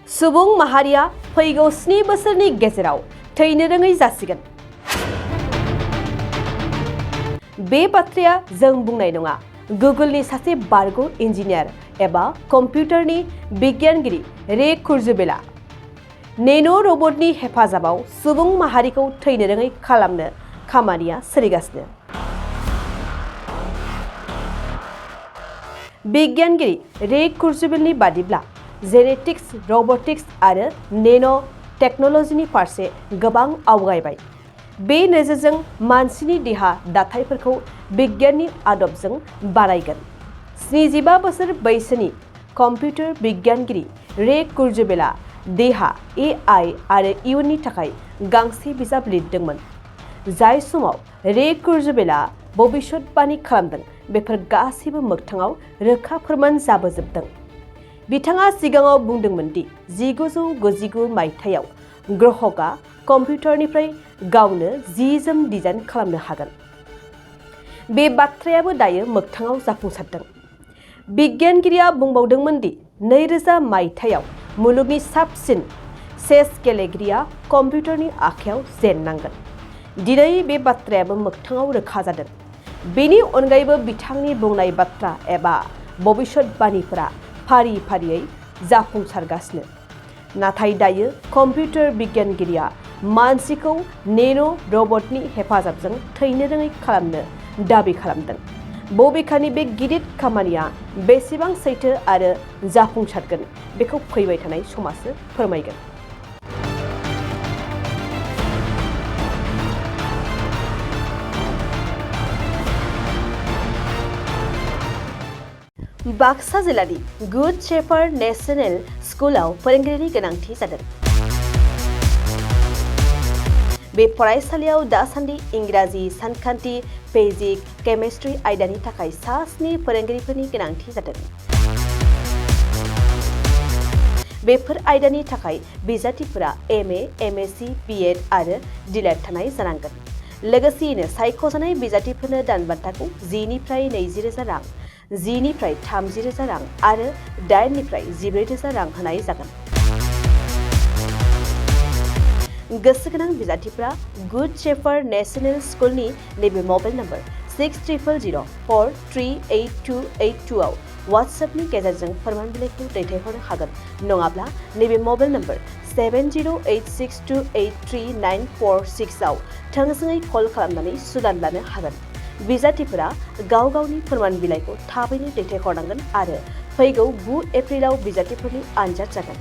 सुबुं माहारिया फैगौ 7 बोसोरनि गेजेराव थैनो रोङै जासिगोन। बे बाथ्राया जों बुंनाय नङा। गुगोलनि सासे बारग' इन्जिनियार एबा कम्पिउटारनि बिगियानगिरि रे कुर्जुवेलआ नेन' रबटनि हेफाजाबाव सुबुं माहारिखौ थैनो रोङै खालामनो खामानिया सोलिगासिनो। बिगियानगिरि रे कुर्जुवेलनि बादिब्ला जेनेटिक्स, रब'टिक्स आरो नेन' टेक्न'लजिनि फारसे गोबां आवगायबाय। बे नोजोरजों मानसिनि देहा दाथायफोरखौ बिगियाननि आदबजों बानायगोन। 75 बोसोर बैसोनि कम्पिउटार बिगियानगिरि रे कुर्जुवेलआ देहा, AI आरो इयुननि थाखाय गांसे बिजाब लिरदोंमोन। जाय समाव रे कुर्जुवेलआ भबिष्यतबाणी खालामदों बेफोर गासैबो मोगथाङाव रोखा फोरमान जाबोजोबदों। बिथाङा सिगाङाव बुंदोंमोन दि 1999 मायथाइयाव ग्रहकआ कम्पिउटारनिफ्राय गावनो जि-जोम डिजाइन खालामनो हागोन। बे बाथ्रायाबो दायो मोगथाङाव जाफुंसारदों। बिगियानगिरिया बुंबावदोंमोन दि 2000 मायथाइयाव मुलुगनि साबसिन चेस गेलेगिरिया कम्पिउटारनि आखायाव जेननांगोन। दिनै बे बाथ्रायाबो मोगथाङाव रोखा जादों। बेनि अनगायैबो बिथांनि बुंनाय बाथ्रा एबा भबिष्यतबाणीफोरा फारि फारियै जाफुंसारगासिनो। नाथाय दायो कम्पिउटार बिगियानगिरिया मानसिखौ नेन' रबटनि हेफाजाबजों थैनो रोङै खालामनो दाबि खालामदों। बबेखानि बे गिदिर खामानिया बेसेबां सैथो आरो जाफुंसारगोन बेखौ फैबाय थानाय समासो फोरमायगोन। बाक्सा जिल्लानि गुड शेफार्ड नेशनेल स्कुलाव फोरोंगिरिनि गोनांथि जादों। बे फरायसालियाव दासान्दि इंराजि, सानखान्थि, फिजिक्स, केमिस्ट्रि आयदानि थाखाय 7 फोरोंगिरिफोरनि गोनांथि जादों। बेफोर आयदानि थाखाय बिजाथिफोरा MA, MSc, BEd आरो DLED थानाय जानांगोन। लोगोसेयैनो सायख'जानाय बिजाथिफोरनो दान बान्थाखौ 10 निफ्राय 20,000 रां, 10 निफ्राय 30,000 रां आरो 8 निफ्राय 14,000 रां होनाय जागोन। गोसो गोनां बिजाथिफोरा गुड शेफार्ड नेशनेल स्कुलनि नैबे मबाइल नम्बर 6000438282 आव वाट्सएपनि गेजेरजों फोरमान बिलाइखौ दैथायहरनो हागोन। नङाब्ला नैबे मबाइल नम्बर 7086283946 आव थोंजोङै कल खालामनानै सुलाद लानो हागोन। बिजाथिफोरा गाव गावनि फोरमान बिलाइखौ थाबैनो दैथायहरनांगोन आरो फैगौ 9 एप्रिलाव बिजाथिफोरनि आनजाद जागोन।